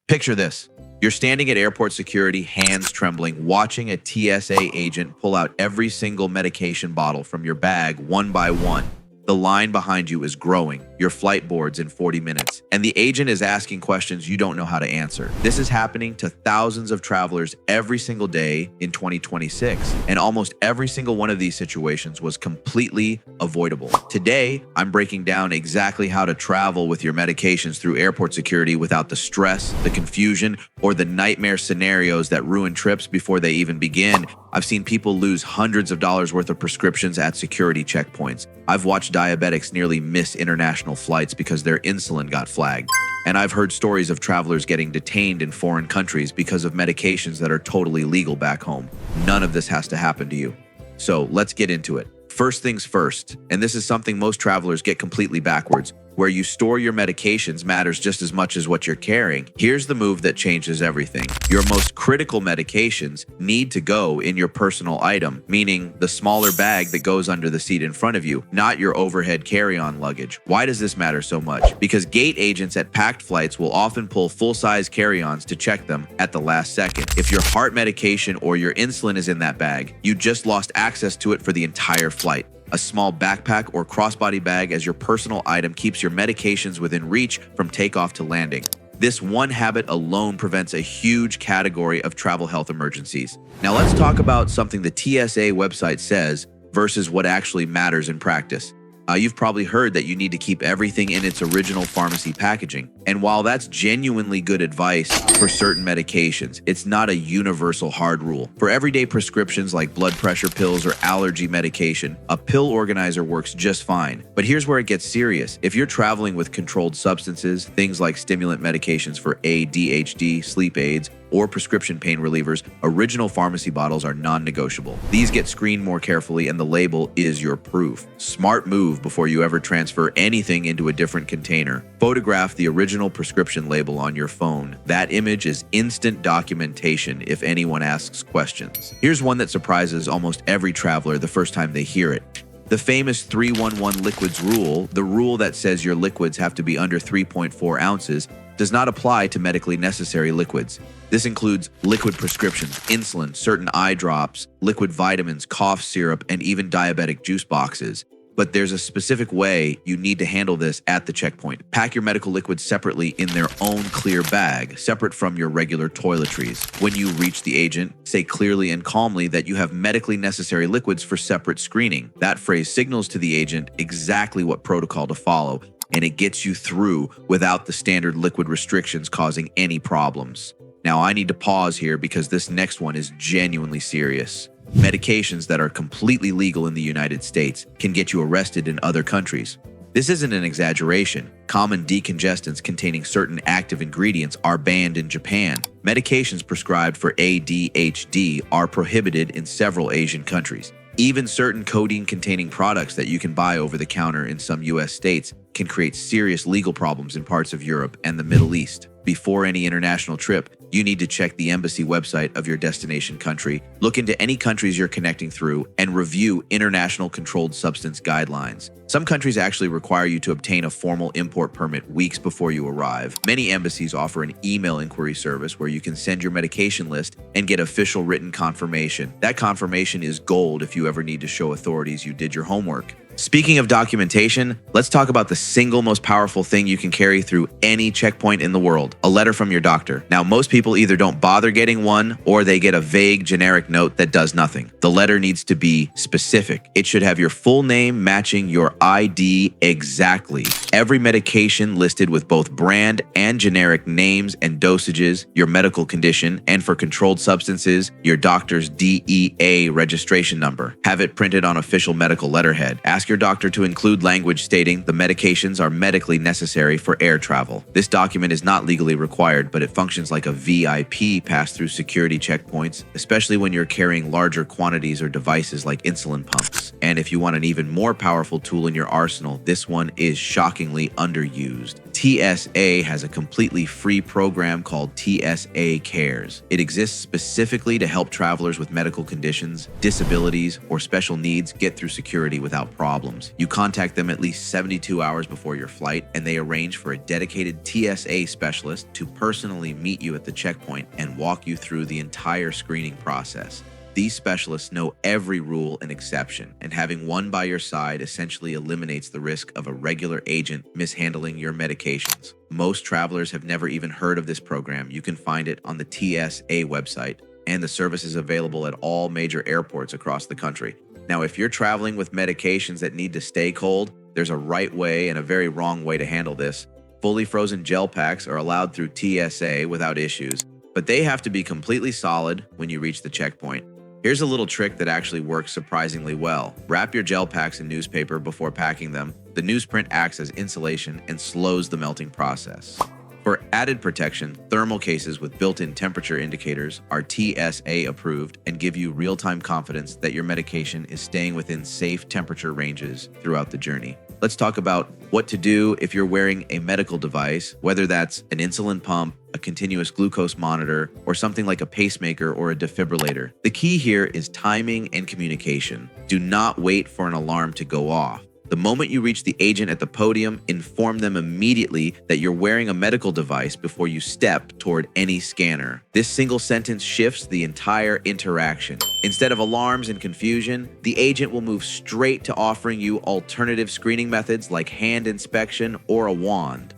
Picture this. You're standing at airport security, hands trembling, watching a TSA agent pull out every single medication bottle from your bag one by one. The line behind you is growing. Your flight boards in 40 minutes, and the agent is asking questions you don't know how to answer. This is happening to thousands of travelers every single day in 2026, and almost every single one of these situations was completely avoidable. Today, I'm breaking down exactly how to travel with your medications through airport security without the stress, the confusion, or the nightmare scenarios that ruin trips before they even begin. I've seen people lose hundreds of dollars worth of prescriptions at security checkpoints. I've watched diabetics nearly miss international flights because their insulin got flagged. And I've heard stories of travelers getting detained in foreign countries because of medications that are totally legal back home. None of this has to happen to you. So let's get into it. First things first, and this is something most travelers get completely backwards. Where you store your medications matters just as much as what you're carrying. Here's the move that changes everything. Your most critical medications need to go in your personal item, meaning the smaller bag that goes under the seat in front of you, not your overhead carry-on luggage. Why does this matter so much? Because gate agents at packed flights will often pull full-size carry-ons to check them at the last second. If your heart medication or your insulin is in that bag, you just lost access to it for the entire flight. A small backpack or crossbody bag as your personal item keeps your medications within reach from takeoff to landing. This one habit alone prevents a huge category of travel health emergencies. Now let's talk about something the TSA website says versus what actually matters in practice. You've probably heard that you need to keep everything in its original pharmacy packaging. And while that's genuinely good advice for certain medications, it's not a universal hard rule. For everyday prescriptions like blood pressure pills or allergy medication, a pill organizer works just fine. But here's where it gets serious. If you're traveling with controlled substances, things like stimulant medications for ADHD, sleep aids, or prescription pain relievers, original pharmacy bottles are non-negotiable. These get screened more carefully and the label is your proof. Smart move before you ever transfer anything into a different container. Photograph the original prescription label on your phone. That image is instant documentation if anyone asks questions. Here's one that surprises almost every traveler the first time they hear it. The famous 3-1-1 liquids rule, the rule that says your liquids have to be under 3.4 ounces, does not apply to medically necessary liquids. This includes liquid prescriptions, insulin, certain eye drops, liquid vitamins, cough syrup, and even diabetic juice boxes. But there's a specific way you need to handle this at the checkpoint. Pack your medical liquids separately in their own clear bag, separate from your regular toiletries. When you reach the agent, say clearly and calmly that you have medically necessary liquids for separate screening. That phrase signals to the agent exactly what protocol to follow, and it gets you through without the standard liquid restrictions causing any problems. Now, I need to pause here because this next one is genuinely serious. Medications that are completely legal in the United States can get you arrested in other countries. This isn't an exaggeration. Common decongestants containing certain active ingredients are banned in Japan. Medications prescribed for ADHD are prohibited in several Asian countries. Even certain codeine-containing products that you can buy over the counter in some US states can create serious legal problems in parts of Europe and the Middle East. Before any international trip, you need to check the embassy website of your destination country, look into any countries you're connecting through, and review international controlled substance guidelines. Some countries actually require you to obtain a formal import permit weeks before you arrive. Many embassies offer an email inquiry service where you can send your medication list and get official written confirmation. That confirmation is gold if you ever need to show authorities you did your homework. Speaking of documentation, let's talk about the single most powerful thing you can carry through any checkpoint in the world, a letter from your doctor. Now, most people either don't bother getting one or they get a vague, generic note that does nothing. The letter needs to be specific. It should have your full name matching your ID exactly. Every medication listed with both brand and generic names and dosages, your medical condition, and for controlled substances, your doctor's DEA registration number. Have it printed on official medical letterhead. Ask your doctor to include language stating the medications are medically necessary for air travel. This document is not legally required, but it functions like a VIP pass through security checkpoints, especially when you're carrying larger quantities or devices like insulin pumps. And if you want an even more powerful tool in your arsenal, this one is shockingly underused. TSA has a completely free program called TSA Cares. It exists specifically to help travelers with medical conditions, disabilities, or special needs get through security without problems. You contact them at least 72 hours before your flight, and they arrange for a dedicated TSA specialist to personally meet you at the checkpoint and walk you through the entire screening process. These specialists know every rule and exception, and having one by your side essentially eliminates the risk of a regular agent mishandling your medications. Most travelers have never even heard of this program. You can find it on the TSA website, and the service is available at all major airports across the country. Now, if you're traveling with medications that need to stay cold, there's a right way and a very wrong way to handle this. Fully frozen gel packs are allowed through TSA without issues, but they have to be completely solid when you reach the checkpoint. Here's a little trick that actually works surprisingly well. Wrap your gel packs in newspaper before packing them. The newsprint acts as insulation and slows the melting process. For added protection, thermal cases with built-in temperature indicators are TSA approved and give you real-time confidence that your medication is staying within safe temperature ranges throughout the journey. Let's talk about what to do if you're wearing a medical device, whether that's an insulin pump, a continuous glucose monitor, or something like a pacemaker or a defibrillator. The key here is timing and communication. Do not wait for an alarm to go off. The moment you reach the agent at the podium, inform them immediately that you're wearing a medical device before you step toward any scanner. This single sentence shifts the entire interaction. Instead of alarms and confusion, the agent will move straight to offering you alternative screening methods like hand inspection or a wand.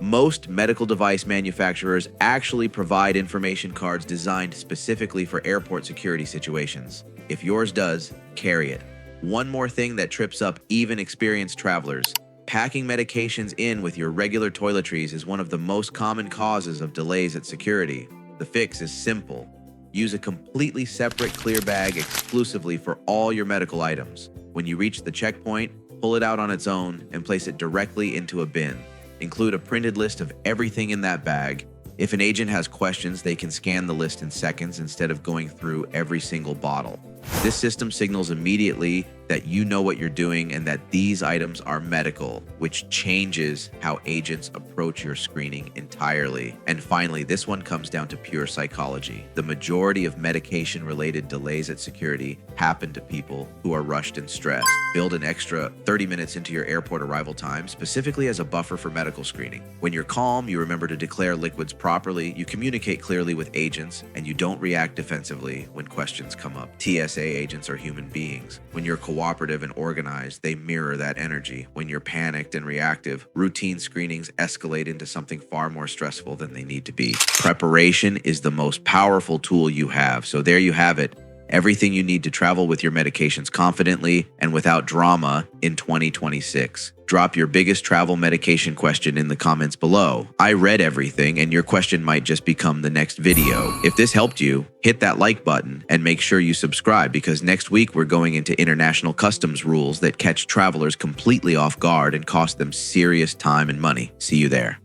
Most medical device manufacturers actually provide information cards designed specifically for airport security situations. If yours does, carry it. One more thing that trips up even experienced travelers. Packing medications in with your regular toiletries is one of the most common causes of delays at security. The fix is simple. Use a completely separate clear bag exclusively for all your medical items. When you reach the checkpoint, pull it out on its own and place it directly into a bin. Include a printed list of everything in that bag. If an agent has questions, they can scan the list in seconds instead of going through every single bottle. This system signals immediately that you know what you're doing and that these items are medical, which changes how agents approach your screening entirely. And finally, this one comes down to pure psychology. The majority of medication-related delays at security happen to people who are rushed and stressed. Build an extra 30 minutes into your airport arrival time, specifically as a buffer for medical screening. When you're calm, you remember to declare liquids properly, you communicate clearly with agents, and you don't react defensively when questions come up. TSA agents are human beings. When you're cooperative and organized, they mirror that energy. When you're panicked and reactive, routine screenings escalate into something far more stressful than they need to be. Preparation is the most powerful tool you have. So there you have it. Everything you need to travel with your medications confidently and without drama in 2026. Drop your biggest travel medication question in the comments below. I read everything, and your question might just become the next video. If this helped you, hit that like button and make sure you subscribe, because next week we're going into international customs rules that catch travelers completely off guard and cost them serious time and money. See you there.